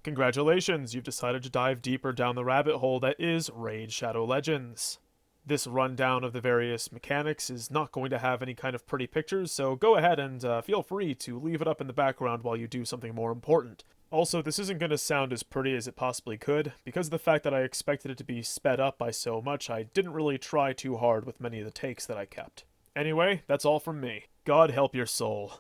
Congratulations, you've decided to dive deeper down the rabbit hole that is Raid Shadow Legends. This rundown of the various mechanics is not going to have any kind of pretty pictures, so go ahead and feel free to leave it up in the background while you do something more important. Also, this isn't going to sound as pretty as it possibly could. Because of the fact that I expected it to be sped up by so much, I didn't really try too hard with many of the takes that I kept. Anyway, that's all from me. God help your soul.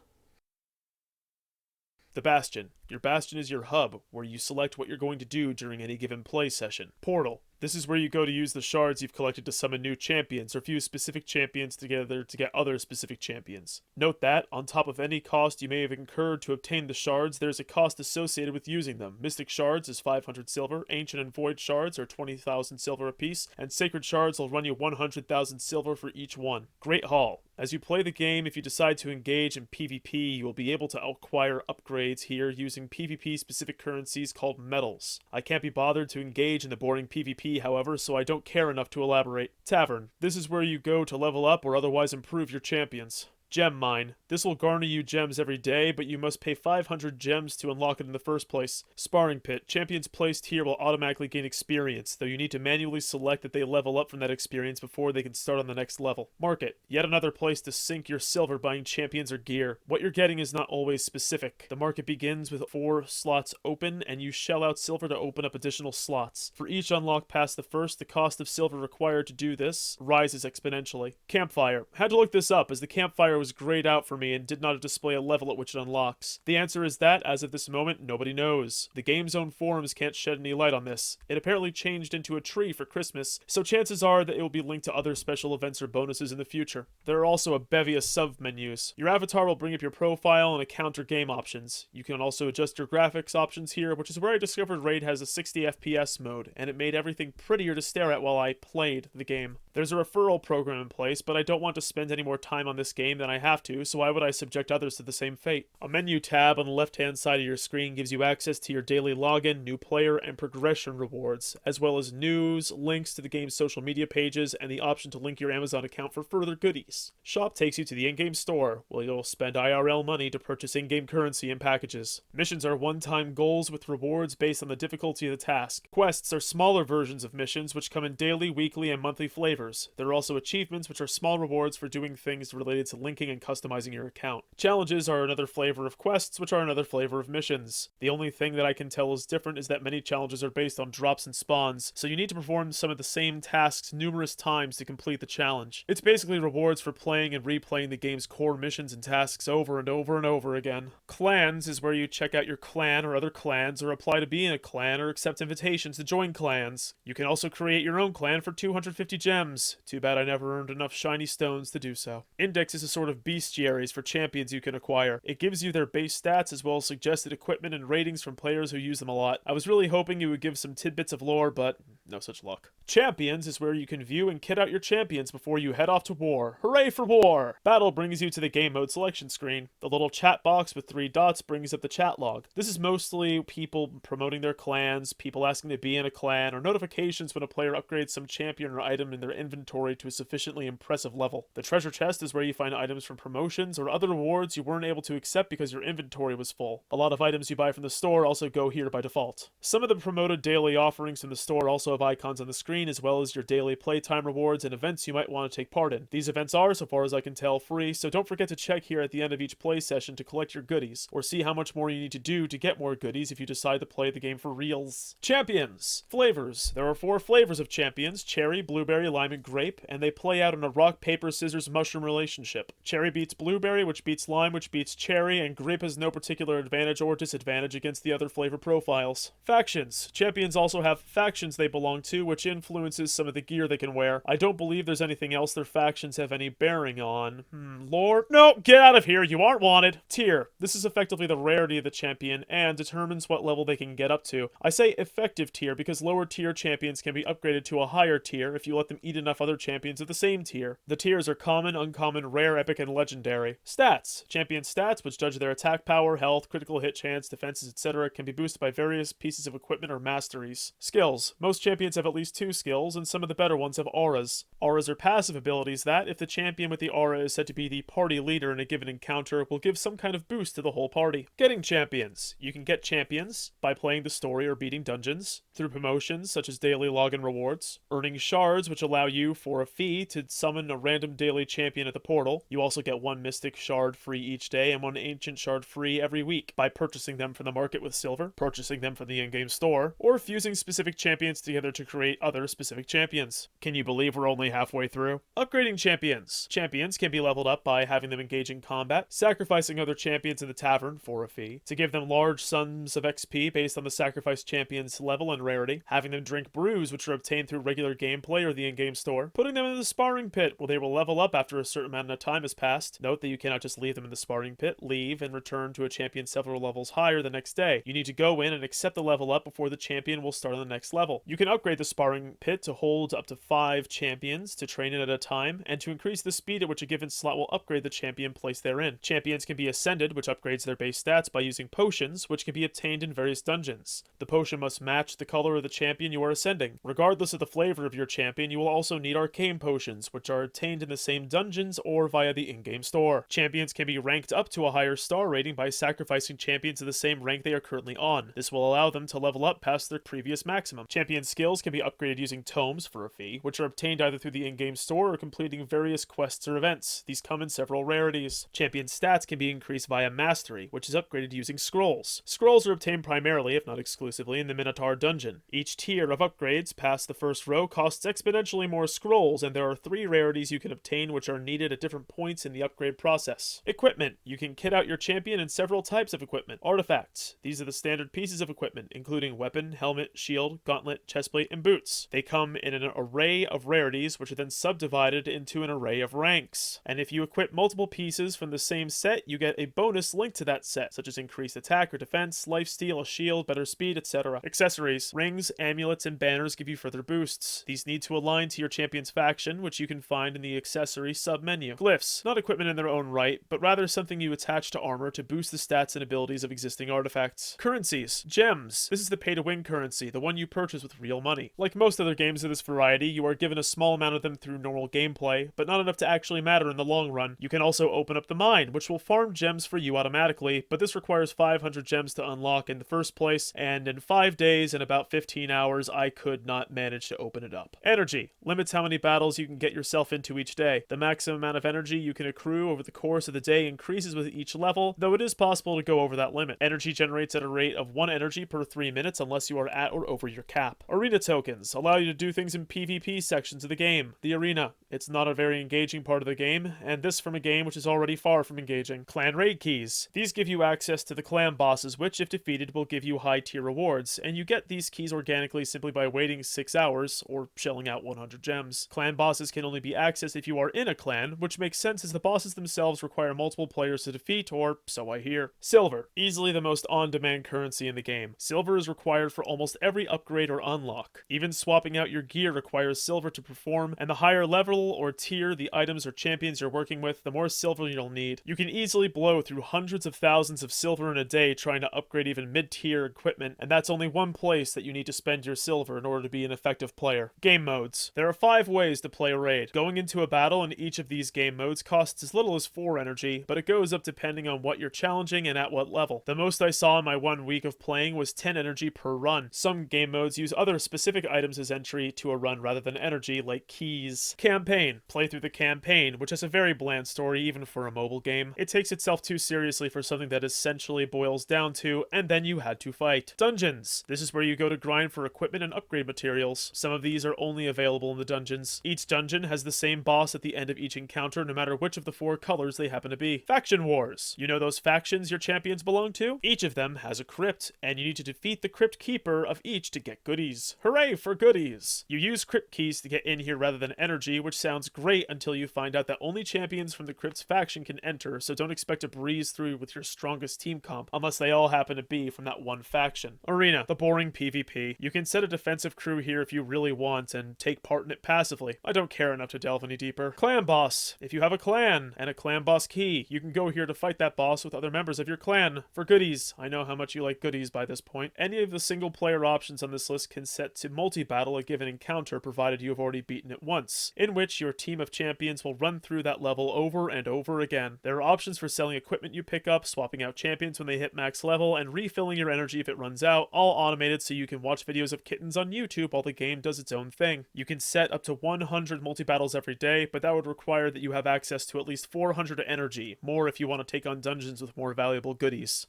The Bastion. Your Bastion is your hub, where you select what you're going to do during any given play session. Portal. This is where you go to use the shards you've collected to summon new champions, or fuse specific champions together to get other specific champions. Note that, on top of any cost you may have incurred to obtain the shards, there's a cost associated with using them. Mystic shards is 500 silver, Ancient and Void shards are 20,000 silver apiece, and Sacred shards will run you 100,000 silver for each one. Great Hall. As you play the game, if you decide to engage in PvP, you will be able to acquire upgrades here using PvP-specific currencies called medals. I can't be bothered to engage in the boring PvP, however, so I don't care enough to elaborate. Tavern. This is where you go to level up or otherwise improve your champions. Gem Mine. This will garner you gems every day, but you must pay 500 gems to unlock it in the first place. Sparring Pit. Champions placed here will automatically gain experience, though you need to manually select that they level up from that experience before they can start on the next level. Market. Yet another place to sink your silver buying champions or gear. What you're getting is not always specific. The market begins with 4 slots open, and you shell out silver to open up additional slots. For each unlock past the first, the cost of silver required to do this rises exponentially. Campfire. Had to look this up, as the campfire was grayed out for me and did not display a level at which it unlocks. The answer is that, as of this moment, nobody knows. The game's own forums can't shed any light on this. It apparently changed into a tree for Christmas, so chances are that it will be linked to other special events or bonuses in the future. There are also a bevy of sub-menus. Your avatar will bring up your profile and account or game options. You can also adjust your graphics options here, which is where I discovered Raid has a 60 FPS mode, and it made everything prettier to stare at while I played the game. There's a referral program in place, but I don't want to spend any more time on this game than I have to, so why would I subject others to the same fate? A menu tab on the left-hand side of your screen gives you access to your daily login, new player, and progression rewards, as well as news, links to the game's social media pages, and the option to link your Amazon account for further goodies. Shop takes you to the in-game store, where you'll spend IRL money to purchase in-game currency and packages. Missions are one-time goals with rewards based on the difficulty of the task. Quests are smaller versions of missions, which come in daily, weekly, and monthly flavors. There are also achievements, which are small rewards for doing things related to linking and customizing your account. Challenges are another flavor of quests, which are another flavor of missions. The only thing that I can tell is different is that many challenges are based on drops and spawns, so you need to perform some of the same tasks numerous times to complete the challenge. It's basically rewards for playing and replaying the game's core missions and tasks over and over and over again. Clans is where you check out your clan or other clans, or apply to be in a clan, or accept invitations to join clans. You can also create your own clan for 250 gems. Too bad I never earned enough shiny stones to do so. Index is a sort of bestiaries for champions you can acquire. It gives you their base stats as well as suggested equipment and ratings from players who use them a lot. I was really hoping you would give some tidbits of lore, but no such luck. Champions is where you can view and kit out your champions before you head off to war. Hooray for war! Battle brings you to the game mode selection screen. The little chat box with 3 dots brings up the chat log. This is mostly people promoting their clans, people asking to be in a clan, or notifications when a player upgrades some champion or item in their inventory to a sufficiently impressive level. The treasure chest is where you find items from promotions or other rewards you weren't able to accept because your inventory was full. A lot of items you buy from the store also go here by default. Some of the promoted daily offerings from the store also have icons on the screen, as well as your daily playtime rewards and events you might want to take part in. These events are, so far as I can tell, free, so don't forget to check here at the end of each play session to collect your goodies, or see how much more you need to do to get more goodies if you decide to play the game for reals. Champions! Flavors. There are 4 flavors of champions: cherry, blueberry, lime, and grape, and they play out in a rock, paper, scissors, mushroom relationship. Cherry beats blueberry, which beats lime, which beats cherry, and grape has no particular advantage or disadvantage against the other flavor profiles. Factions. Champions also have factions they belong to, which influences some of the gear they can wear. I don't believe there's anything else their factions have any bearing on. Lore? No, get out of here, you aren't wanted. Tier. This is effectively the rarity of the champion, and determines what level they can get up to. I say effective tier because lower tier champions can be upgraded to a higher tier if you let them eat enough other champions of the same tier. The tiers are common, uncommon, rare, epic, and legendary. Stats. Champion stats, which judge their attack power, health, critical hit chance, defenses, etc., can be boosted by various pieces of equipment or masteries. Skills. Most champions champions have at least 2 skills, and some of the better ones have auras. Auras are passive abilities that, if the champion with the aura is said to be the party leader in a given encounter, will give some kind of boost to the whole party. Getting champions. You can get champions by playing the story or beating dungeons, through promotions such as daily login rewards, earning shards which allow you for a fee to summon a random daily champion at the portal. You also get 1 mystic shard free each day and 1 ancient shard free every week by purchasing them from the market with silver, purchasing them from the in-game store, or fusing specific champions together to create other specific champions. Can you believe we're only halfway through? Upgrading champions. Champions can be leveled up by having them engage in combat, sacrificing other champions in the tavern for a fee, to give them large sums of XP based on the sacrificed champion's level and rarity, having them drink brews which are obtained through regular gameplay or the in-game store, putting them in the sparring pit where they will level up after a certain amount of time has passed. Note that you cannot just leave them in the sparring pit, leave, and return to a champion several levels higher the next day. You need to go in and accept the level up before the champion will start on the next level. You can upgrade the sparring pit to hold up to 5 champions to train in at a time, and to increase the speed at which a given slot will upgrade the champion placed therein. Champions can be ascended, which upgrades their base stats by using potions, which can be obtained in various dungeons. The potion must match the color of the champion you are ascending. Regardless of the flavor of your champion, you will also need arcane potions, which are obtained in the same dungeons or via the in-game store. Champions can be ranked up to a higher star rating by sacrificing champions of the same rank they are currently on. This will allow them to level up past their previous maximum. Champion skills can be upgraded using tomes for a fee, which are obtained either through the in-game store or completing various quests or events. These come in several rarities. Champion stats can be increased via mastery, which is upgraded using scrolls. Scrolls are obtained primarily, if not exclusively, in the Minotaur dungeon. Each tier of upgrades past the first row costs exponentially more scrolls, and there are 3 rarities you can obtain which are needed at different points in the upgrade process. Equipment. You can kit out your champion in several types of equipment. Artifacts. These are the standard pieces of equipment, including weapon, helmet, shield, gauntlet, chestplate, and boots. They come in an array of rarities, which are then subdivided into an array of ranks. And if you equip multiple pieces from the same set, you get a bonus linked to that set, such as increased attack or defense, lifesteal, a shield, better speed, etc. Accessories. Rings, amulets, and banners give you further boosts. These need to align to your champion's faction, which you can find in the accessory sub-menu. Glyphs. Not equipment in their own right, but rather something you attach to armor to boost the stats and abilities of existing artifacts. Currencies. Gems. This is the pay-to-win currency, the one you purchase with real money. Like most other games of this variety, you are given a small amount of them through normal gameplay, but not enough to actually matter in the long run. You can also open up the mine, which will farm gems for you automatically, but this requires 500 gems to unlock in the first place, and in 5 days and about 15 hours, I could not manage to open it up. Energy. Limits how many battles you can get yourself into each day. The maximum amount of energy you can accrue over the course of the day increases with each level, though it is possible to go over that limit. Energy generates at a rate of 1 energy per 3 minutes unless you are at or over your cap. Arena tokens allow you to do things in PvP sections of the game. The arena. It's not a very engaging part of the game, and this from a game which is already far from engaging. Clan raid keys. These give you access to the clan bosses, which, if defeated, will give you high tier rewards, and you get these keys organically simply by waiting 6 hours or shelling out 100 gems. Clan bosses can only be accessed if you are in a clan, which makes sense as the bosses themselves require multiple players to defeat, or so I hear. Silver. Easily the most on-demand currency in the game. Silver is required for almost every upgrade or unlock. Even swapping out your gear requires silver to perform, and the higher level or tier the items or champions you're working with, the more silver you'll need. You can easily blow through hundreds of thousands of silver in a day trying to upgrade even mid-tier equipment, and that's only one place that you need to spend your silver in order to be an effective player. Game modes. There are 5 ways to play a raid. Going into a battle in each of these game modes costs as little as 4 energy, but it goes up depending on what you're challenging and at what level. The most I saw in my 1 week of playing was 10 energy per run. Some game modes use other specific items as entry to a run rather than energy, like keys. Campaign. Play through the campaign, which has a very bland story even for a mobile game. It takes itself too seriously for something that essentially boils down to, and then you had to fight. Dungeons. This is where you go to grind for equipment and upgrade materials. Some of these are only available in the dungeons. Each dungeon has the same boss at the end of each encounter, no matter which of the 4 colors they happen to be. Faction wars. You know those factions your champions belong to? Each of them has a crypt, and you need to defeat the crypt keeper of each to get goodies. Hooray for goodies! You use crypt keys to get in here rather than energy, which sounds great until you find out that only champions from the Crypt's faction can enter, so don't expect to breeze through with your strongest team comp, unless they all happen to be from that one faction. Arena, the boring PvP. You can set a defensive crew here if you really want, and take part in it passively. I don't care enough to delve any deeper. Clan boss. If you have a clan, and a clan boss key, you can go here to fight that boss with other members of your clan. For goodies, I know how much you like goodies by this point. Any of the single player options on this list can set to multi-battle a given encounter, provided you have already beaten it once, in which your team of champions will run through that level over and over again. There are options for selling equipment you pick up, swapping out champions when they hit max level, and refilling your energy if it runs out, all automated so you can watch videos of kittens on YouTube while the game does its own thing. You can set up to 100 multi-battles every day, but that would require that you have access to at least 400 energy, more if you want to take on dungeons with more valuable goodies.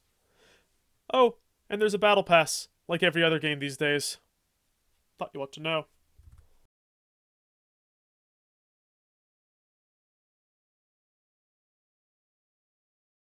Oh, and there's a battle pass, like every other game these days. Thought you ought to know.